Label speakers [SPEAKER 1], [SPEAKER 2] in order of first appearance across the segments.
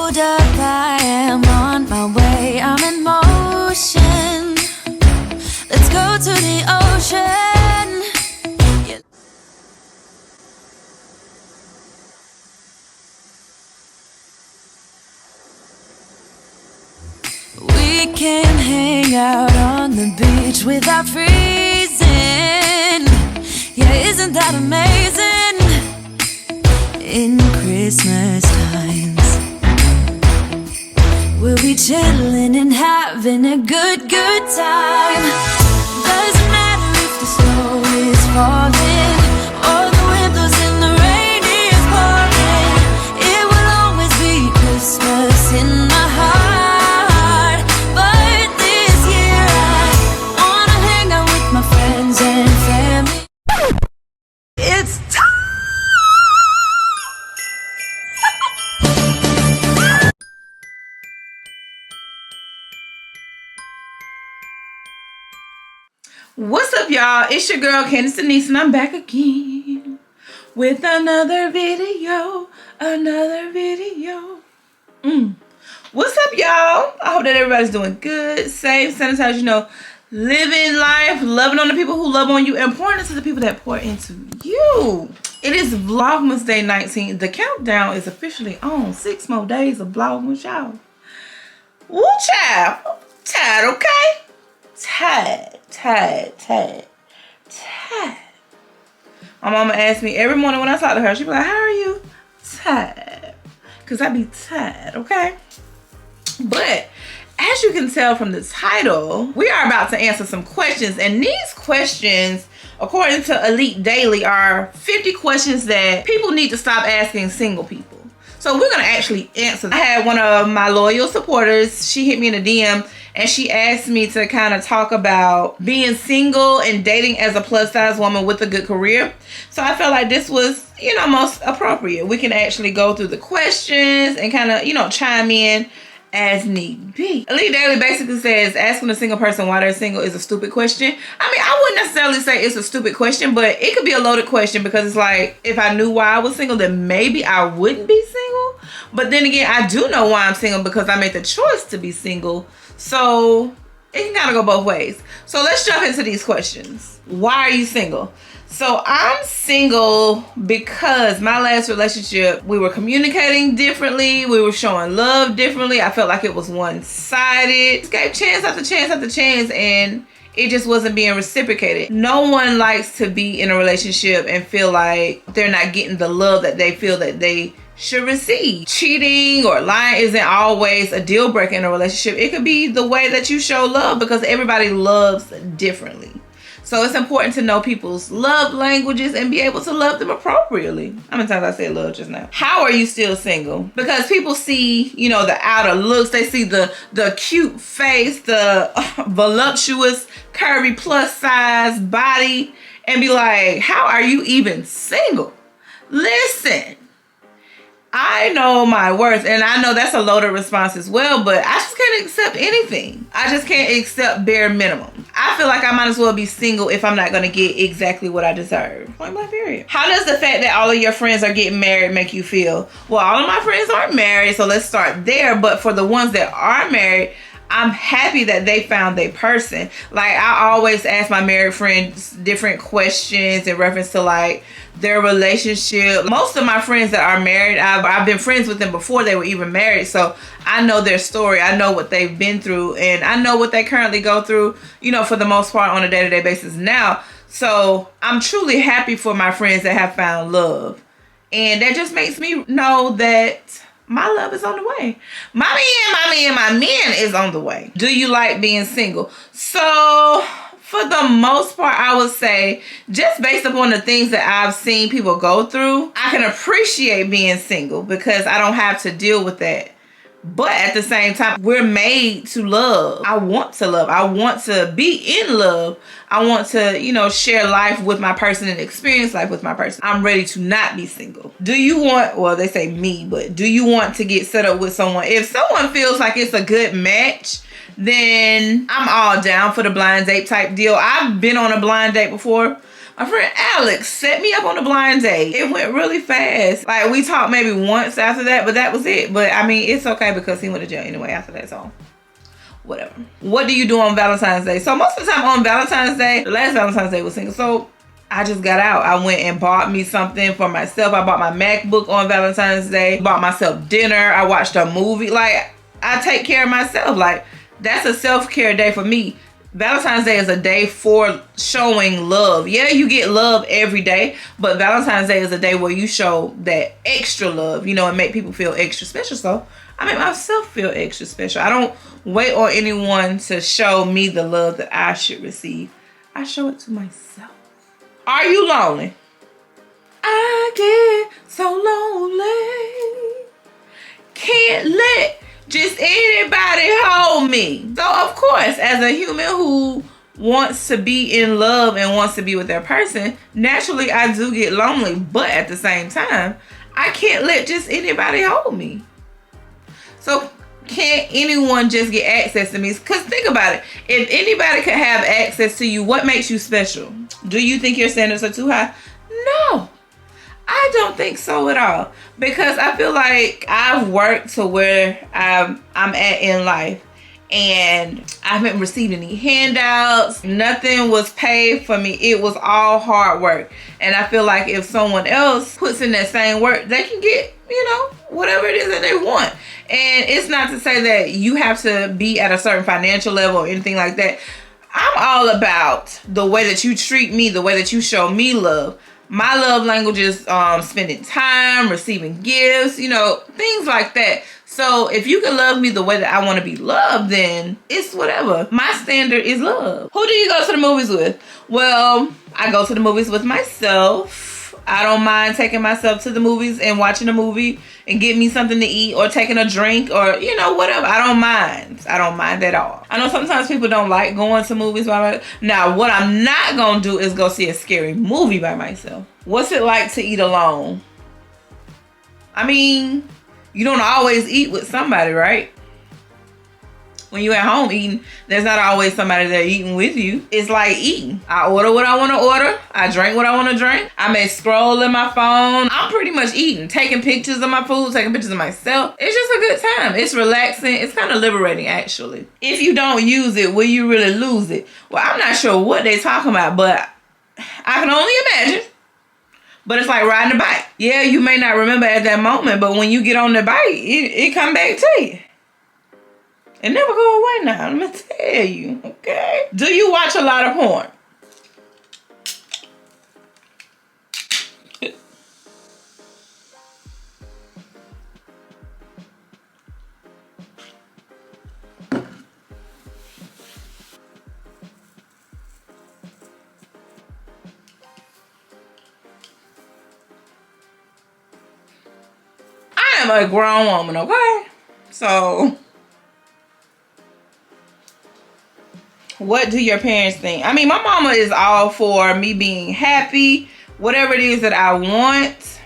[SPEAKER 1] Hold up, I am on my way, I'm in motion. Let's go to the ocean. Yeah. We can hang out on the beach without freezing. Yeah, isn't that amazing? In Christmas times, we'll be chilling and having a good time. Doesn't matter if the snow is falling or the wind blows and the rain is pouring. It will always be Christmas in my heart. But this year I wanna hang out with my friends and family. It's time.
[SPEAKER 2] What's up, y'all? It's your girl Candace Denise, and I'm back again with another video. What's up, y'all? I hope that everybody's doing good, safe, sanitized, you know, living life, loving on the people who love on you, and pouring into the people that pour into you. It is Vlogmas Day 19. The countdown is officially on. 6 more days of Vlogmas, y'all. Woo, child. Tired, okay? Tired. My mama asks me every morning when I talk to her, she be like, how are you? Tired. Because I be tired, okay? But as you can tell from the title, we are about to answer some questions. And these questions, according to Elite Daily, are 50 questions that people need to stop asking single people. So we're going to actually answer. I had one of my loyal supporters, she hit me in a DM, and she asked me to kind of talk about being single and dating as a plus size woman with a good career. So I felt like this was, you know, most appropriate. We can actually go through the questions and kind of, you know, chime in as need be. Elite Daily basically says asking a single person why they're single is a stupid question. I mean, I wouldn't necessarily say it's a stupid question, but it could be a loaded question because it's like, if I knew why I was single, then maybe I wouldn't be single. But then again, I do know why I'm single because I made the choice to be single. So it can kind of go both ways. So let's jump into these questions. Why are you single? So I'm single because my last relationship, we were communicating differently. We were showing love differently. I felt like it was one-sided. Just gave chance after chance after chance, and it just wasn't being reciprocated. No one likes to be in a relationship and feel like they're not getting the love that they feel that they should receive. Cheating or lying isn't always a deal breaker in a relationship. It could be the way that you show love because everybody loves differently. So it's important to know people's love languages and be able to love them appropriately. How many times I said love just now? How are you still single? Because people see, you know, the outer looks. They see the cute face, the voluptuous, curvy, plus size body, and be like, how are you even single? Listen, I know my worth, and I know that's a loaded response as well, but I just can't accept anything. I just can't accept bare minimum. I feel like I might as well be single if I'm not going to get exactly what I deserve. Point blank period. How does the fact that all of your friends are getting married make you feel? Well, all of my friends aren't married, so let's start there. But for the ones that are married, I'm happy that they found their person. Like, I always ask my married friends different questions in reference to like their relationship. Most of my friends that are married, I've been friends with them before they were even married, so I know their story. I know what they've been through, and I know what they currently go through, you know, for the most part on a day-to-day basis now. So I'm truly happy for my friends that have found love, and that just makes me know that my love is on the way. My man is on the way. Do you like being single? So for the most part, I would say just based upon the things that I've seen people go through, I can appreciate being single because I don't have to deal with that. But at the same time, we're made to love. I want to love. I want to be in love. I want to, you know, share life with my person and experience life with my person. I'm ready to not be single. Do you want, well, they say me, but do you want to get set up with someone? If someone feels like it's a good match, then I'm all down for the blind date type deal. I've been on a blind date before, My friend Alex set me up on a blind date. It went really fast. Like, we talked maybe once after that, but that was it. But I mean, it's okay because he went to jail anyway after that, so whatever. What do you do on Valentine's Day? So most of the time on Valentine's Day, the last Valentine's Day was single, so I just got out. I went and bought me something for myself. I bought my MacBook on Valentine's Day. Bought myself dinner. I watched a movie. Like, I take care of myself. Like, that's a self-care day for me. Valentine's Day is a day for showing love. Yeah, you get love every day, but Valentine's Day is a day where you show that extra love, you know, and make people feel extra special. So I make myself feel extra special. I don't wait on anyone to show me the love that I should receive. I show it to myself. Are you lonely? I get so lonely. Can't let just anybody hold me. So of course, as a human who wants to be in love and wants to be with their person, naturally I do get lonely. But at the same time, I can't let just anybody hold me. So can't anyone just get access to me? Because think about it. If anybody could have access to you, what makes you special? Do you think your standards are too high? No, I don't think so at all. Because I feel like I've worked to where I'm at in life. And I haven't received any handouts. Nothing was paid for me. It was all hard work. And I feel like if someone else puts in that same work, they can get, you know, whatever it is that they want. And it's not to say that you have to be at a certain financial level or anything like that. I'm all about the way that you treat me, the way that you show me love. My love language is spending time, receiving gifts, you know, things like that. So if you can love me the way that I want to be loved, then it's whatever. My standard is love. Who do you go to the movies with? Well, I go to the movies with myself. I don't mind taking myself to the movies and watching a movie and getting me something to eat or taking a drink or, you know, whatever. I don't mind. I don't mind at all. I know sometimes people don't like going to movies by myself. Now, what I'm not going to do is go see a scary movie by myself. What's it like to eat alone? I mean, you don't always eat with somebody, right? When you're at home eating, there's not always somebody there eating with you. It's like eating. I order what I want to order. I drink what I want to drink. I may scroll in my phone. I'm pretty much eating, taking pictures of my food, taking pictures of myself. It's just a good time. It's relaxing. It's kind of liberating, actually. If you don't use it, will you really lose it? Well, I'm not sure what they're talking about, but I can only imagine. But it's like riding a bike. Yeah, you may not remember at that moment, but when you get on the bike, it come back to you. It never go away now, let me tell you, okay? Do you watch a lot of porn? I am a grown woman, okay? So what do your parents think? I mean, my mama is all for me being happy. Whatever it is that I want,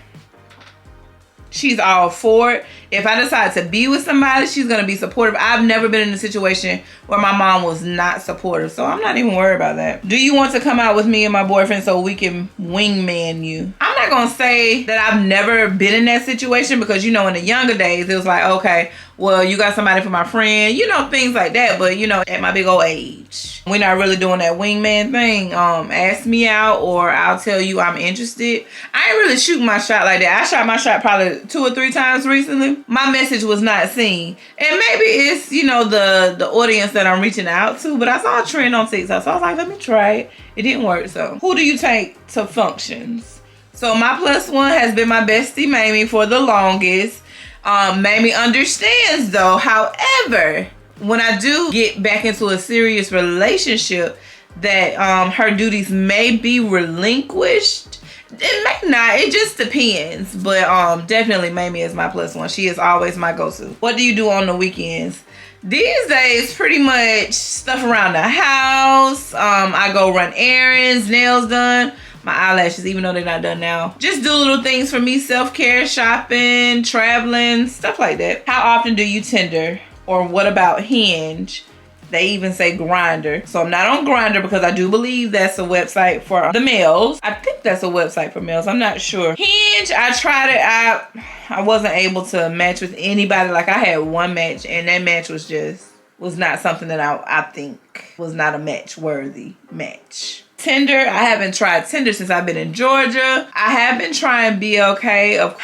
[SPEAKER 2] she's all for it. If I decide to be with somebody, she's going to be supportive. I've never been in a situation where my mom was not supportive, so I'm not even worried about that. Do you want to come out with me and my boyfriend so we can wingman you? I'm not going to say that I've never been in that situation because, you know, in the younger days, it was like, okay, well, you got somebody for my friend, you know, things like that. But, you know, at my big old age, we're not really doing that wingman thing. Ask me out or I'll tell you I'm interested. I ain't really shooting my shot like that. I shot my shot probably 2 or 3 times recently. My message was not seen. And maybe it's, you know, the audience that I'm reaching out to. But I saw a trend on TikTok. So I was like, let me try it. It didn't work. So who do you take to functions? So my plus one has been my bestie, Mamie, for the longest. Mamie understands though. However, when I do get back into a serious relationship that her duties may be relinquished, it may not. It just depends. But definitely Mamie is my plus one. She is always my go-to. What do you do on the weekends? These days, pretty much stuff around the house. I go run errands, nails done. My eyelashes, even though they're not done now. Just do little things for me. Self-care, shopping, traveling, stuff like that. How often do you Tinder? Or what about Hinge? They even say Grindr. So I'm not on Grindr because I do believe that's a website for the males. I think that's a website for males. I'm not sure. Hinge, I tried it out. I wasn't able to match with anybody. Like I had one match and that match was not something that I think was not a match worthy match. Tinder, I haven't tried Tinder since I've been in Georgia. I have been trying BLK.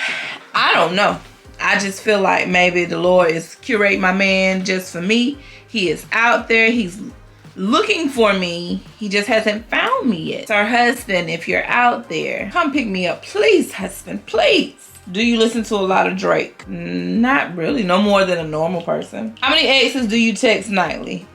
[SPEAKER 2] I don't know. I just feel like maybe the Lord is curating my man just for me. He is out there. He's looking for me. He just hasn't found me yet. So husband, if you're out there, come pick me up. Please, husband, please. Do you listen to a lot of Drake? Not really. No more than a normal person. How many exes do you text nightly?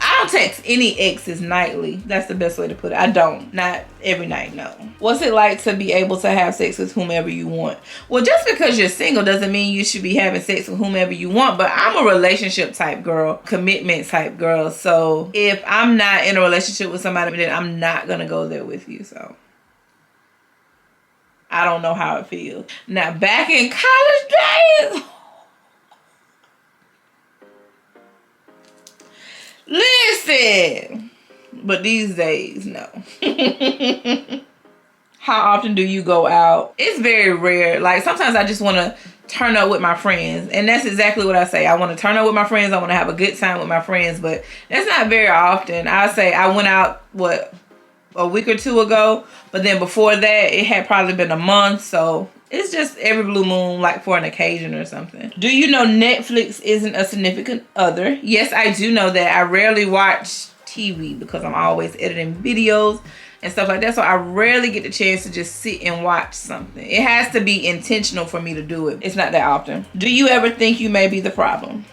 [SPEAKER 2] I don't text any exes nightly. That's the best way to put it. I don't. Not every night, no. What's it like to be able to have sex with whomever you want? Well, just because you're single doesn't mean you should be having sex with whomever you want, but I'm a relationship type girl, commitment type girl. So if I'm not in a relationship with somebody, then I'm not going to go there with you. So I don't know how it feels. Now, back in college days, listen, but these days, no. How often do you go out? It's very rare. Like sometimes I just want to turn up with my friends, and that's exactly what I say. I want to turn up with my friends. I want to have a good time with my friends, but that's not very often. I say I went out, a week or two ago, but then before that, it had probably been a month, so it's just every blue moon, like for an occasion or something. Do you know Netflix isn't a significant other? Yes, I do know that. I rarely watch TV because I'm always editing videos and stuff like that. So I rarely get the chance to just sit and watch something. It has to be intentional for me to do it. It's not that often. Do you ever think you may be the problem?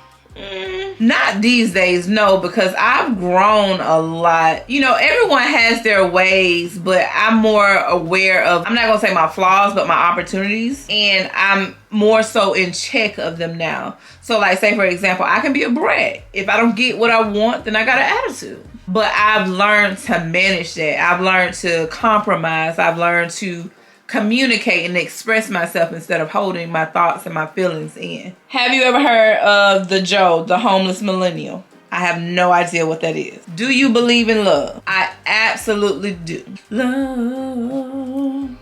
[SPEAKER 2] Not these days, no, because I've grown a lot. You know, everyone has their ways, but I'm more aware of, I'm not gonna say my flaws, but my opportunities, and I'm more so in check of them now. So like, say for example, I can be a brat. If I don't get what I want, then I got an attitude. But I've learned to manage that. I've learned to compromise. I've learned to communicate and express myself instead of holding my thoughts and my feelings in. Have you ever heard of the homeless millennial? I have no idea what that is. Do you believe in love? I absolutely do. Love.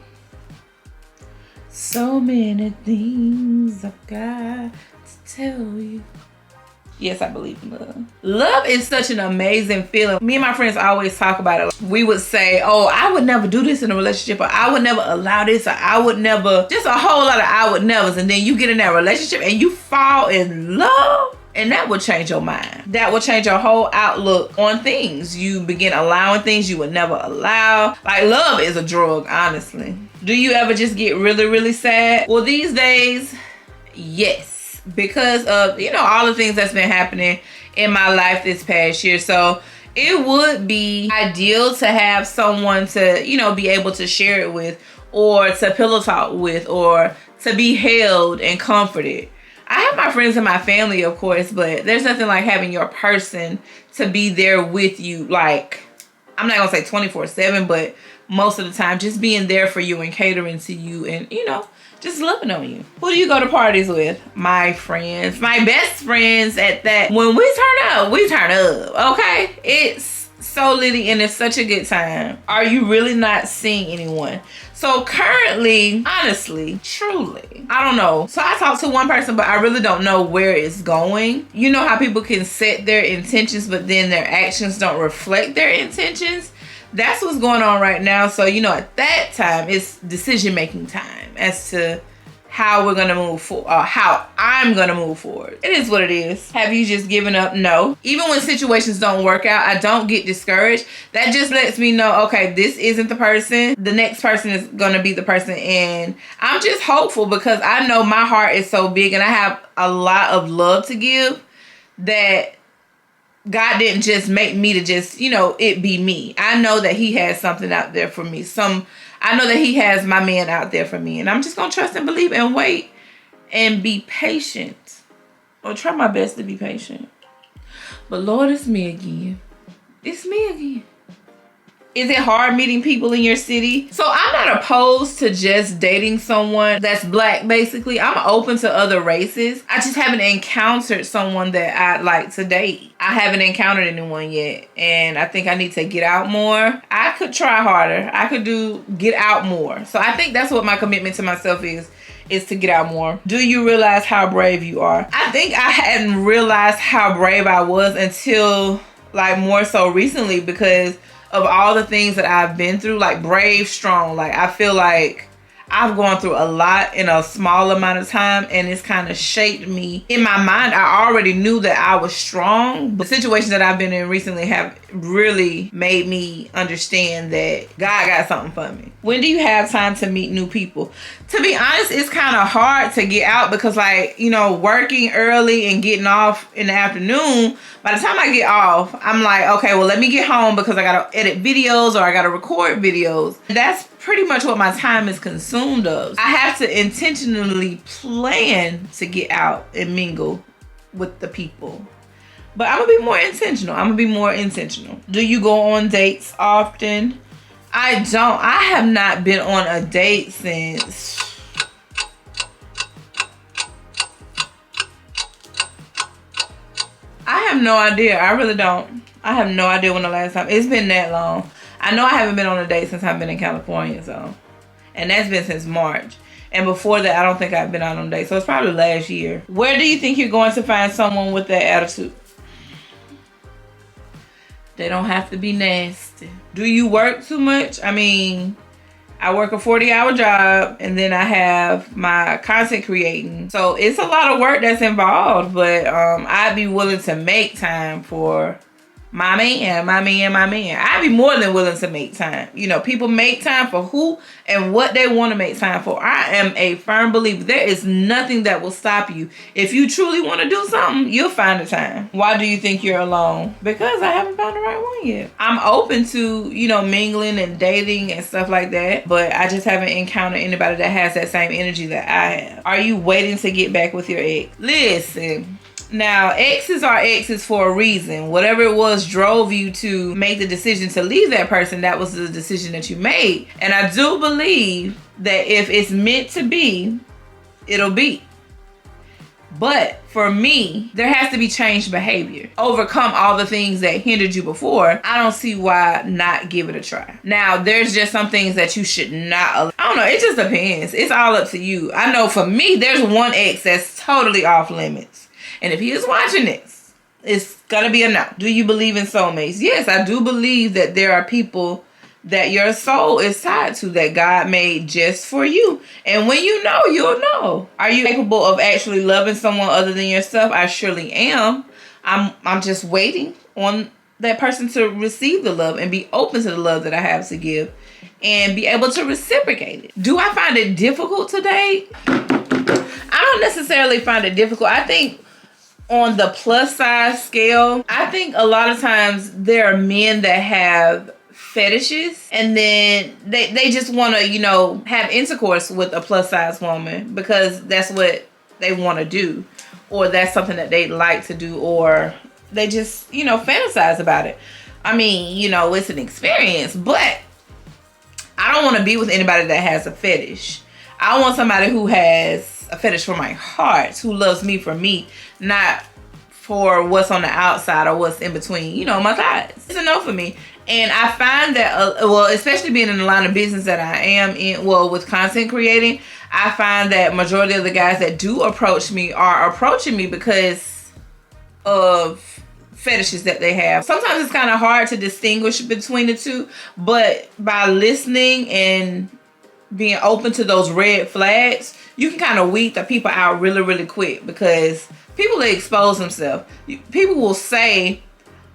[SPEAKER 2] So many things I've got to tell you. Yes, I believe in love. Love is such an amazing feeling. Me and my friends always talk about it. We would say, oh, I would never do this in a relationship, or I would never allow this, or I would never, just a whole lot of I would nevers. And then you get in that relationship and you fall in love, and that will change your mind. That will change your whole outlook on things. You begin allowing things you would never allow. Like, love is a drug, honestly. Do you ever just get really, really sad? Well, these days, yes. Because of, you know, all the things that's been happening in my life this past year. So it would be ideal to have someone to, you know, be able to share it with, or to pillow talk with, or to be held and comforted. I have my friends and my family, of course, but there's nothing like having your person to be there with you. Like, I'm not gonna say 24/7, but most of the time, just being there for you and catering to you, and, you know, just loving on you. Who do you go to parties with? My friends, my best friends at that. When we turn up, okay? It's so litty and it's such a good time. Are you really not seeing anyone? So currently, honestly, truly, I don't know. So I talked to one person, but I really don't know where it's going. You know how people can set their intentions, but then their actions don't reflect their intentions? That's what's going on right now. So, you know, at that time, it's decision-making time as to how we're going to move forward, or how I'm going to move forward. It is what it is. Have you just given up? No. Even when situations don't work out, I don't get discouraged. That just lets me know, okay, this isn't the person. The next person is going to be the person. And I'm just hopeful because I know my heart is so big and I have a lot of love to give, that God didn't just make me to just, you know, it be me. I know that he has something out there for me. I know that he has my man out there for me. And I'm just going to trust and believe and wait and be patient. Or try my best to be patient. But Lord, it's me again. It's me again. Is it hard meeting people in your city? So I'm not opposed to just dating someone that's black, basically. I'm open to other races. I just haven't encountered someone that I'd like to date. I haven't encountered anyone yet. And I think I need to get out more. I could try harder. I could get out more. So I think that's what my commitment to myself is to get out more. Do you realize how brave you are? I think I hadn't realized how brave I was until like more so recently, because of all the things that I've been through, like brave, strong. Like I feel like I've gone through a lot in a small amount of time, and it's kind of shaped me. In my mind, I already knew that I was strong, but the situations that I've been in recently have really made me understand that God got something for me. When do you have time to meet new people? To be honest, it's kind of hard to get out because, like, you know, working early and getting off in the afternoon, by the time I get off, I'm like, okay, well, let me get home because I got to edit videos or I got to record videos. That's pretty much what my time is consumed of. I have to intentionally plan to get out and mingle with the people. But I'm gonna be more intentional. Do you go on dates often? I don't. I have not been on a date since I have no idea. I really don't. I have no idea when the last time. It's been that long. I know I haven't been on a date since I've been in California, so. And that's been since March. And before that, I don't think I've been out on a date. So it's probably last year. Where do you think you're going to find someone with that attitude? They don't have to be nasty. Do you work too much? I mean, I work a 40-hour job, and then I have my content creating. So it's a lot of work that's involved, but I'd be willing to make time for my man. I'd be more than willing to make time. You know, people make time for who and what they want to make time for. I am a firm believer. There is nothing that will stop you. If you truly want to do something, you'll find the time. Why do you think you're alone? Because I haven't found the right one yet. I'm open to, you know, mingling and dating and stuff like that, but I just haven't encountered anybody that has that same energy that I have. Are you waiting to get back with your ex? Listen. Now, exes are exes for a reason. Whatever it was drove you to make the decision to leave that person, that was the decision that you made. And I do believe that if it's meant to be, it'll be. But for me, there has to be changed behavior. Overcome all the things that hindered you before. I don't see why not give it a try. Now, there's just some things that you should not. I don't know. It just depends. It's all up to you. I know for me, there's one ex that's totally off limits. And if he is watching this, it's gonna be a no. Do you believe in soulmates? Yes, I do believe that there are people that your soul is tied to, that God made just for you. And when you know, you'll know. Are you capable of actually loving someone other than yourself? I surely am. I'm just waiting on that person to receive the love and be open to the love that I have to give and be able to reciprocate it. Do I find it difficult to date? I don't necessarily find it difficult. I think on the plus size scale, I think a lot of times there are men that have fetishes and then they just want to, you know, have intercourse with a plus size woman because that's what they want to do, or that's something that they like to do, or they just, you know, fantasize about it. I mean, you know, it's an experience, but I don't want to be with anybody that has a fetish. I want somebody who has a fetish for my heart, who loves me for me, not for what's on the outside or what's in between, you know, my thighs. It's a no for me. And I find that, well, especially being in the line of business that I am in, well, with content creating, I find that majority of the guys that do approach me are approaching me because of fetishes that they have. Sometimes it's kind of hard to distinguish between the two, but by listening and being open to those red flags, you can kind of weed the people out really, really quick, because people will expose themselves. People will say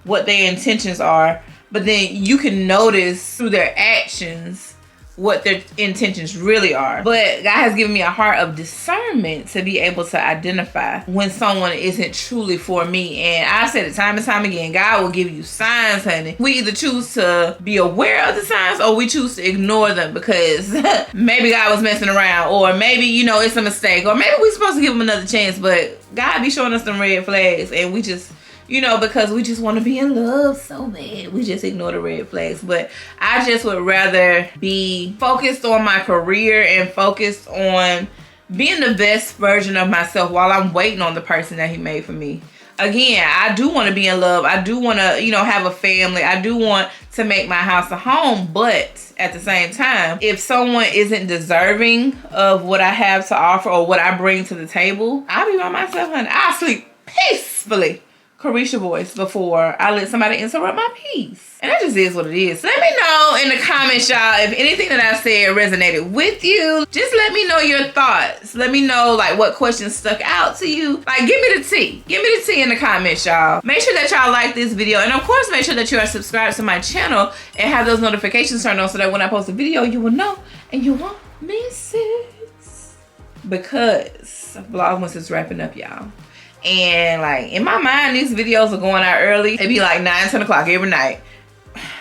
[SPEAKER 2] what their intentions are, but then you can notice through their actions what their intentions really are. But God has given me a heart of discernment to be able to identify when someone isn't truly for me. And I've said it time and time again, God will give you signs, honey. We either choose to be aware of the signs or we choose to ignore them because maybe God was messing around, or maybe, you know, it's a mistake, or maybe we're supposed to give him another chance, but God be showing us some red flags and we just, you know, because we just want to be in love so bad. We just ignore the red flags. But I just would rather be focused on my career and focused on being the best version of myself while I'm waiting on the person that he made for me. Again, I do want to be in love. I do want to, you know, have a family. I do want to make my house a home. But at the same time, if someone isn't deserving of what I have to offer or what I bring to the table, I'll be by myself, honey. I'll sleep peacefully. Carisha voice before I let somebody interrupt my peace. And that just is what it is. Let me know in the comments, y'all, if anything that I said resonated with you. Just let me know your thoughts. Let me know, like, what questions stuck out to you. Like, give me the tea. Give me the tea in the comments, y'all. Make sure that y'all like this video. And, of course, make sure that you are subscribed to my channel and have those notifications turned on so that when I post a video, you will know and you won't miss it. Because Vlogmas is wrapping up, y'all. And like in my mind, these videos are going out early. It'd be like 9, 10 o'clock every night.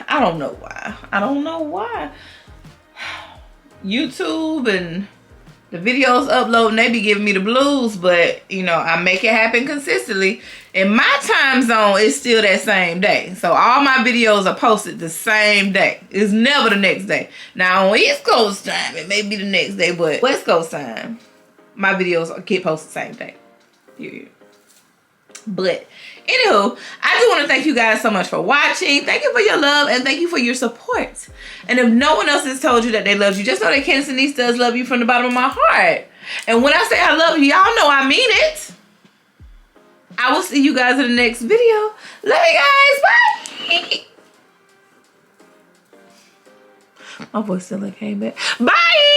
[SPEAKER 2] I don't know why. I don't know why. YouTube and the videos uploading, they be giving me the blues, but you know, I make it happen consistently. And my time zone is still that same day. So all my videos are posted the same day. It's never the next day. Now on East Coast time, it may be the next day, but West Coast time, my videos get posted the same day. Period. But anywho, I do want to thank you guys so much for watching. Thank you for your love and thank you for your support. And if no one else has told you that they love you, just know that Candace Denise does love you from the bottom of my heart. And when I say I love you, y'all know I mean it. I will see you guys in the next video. Love you guys. Bye. My voice still came back. Bye.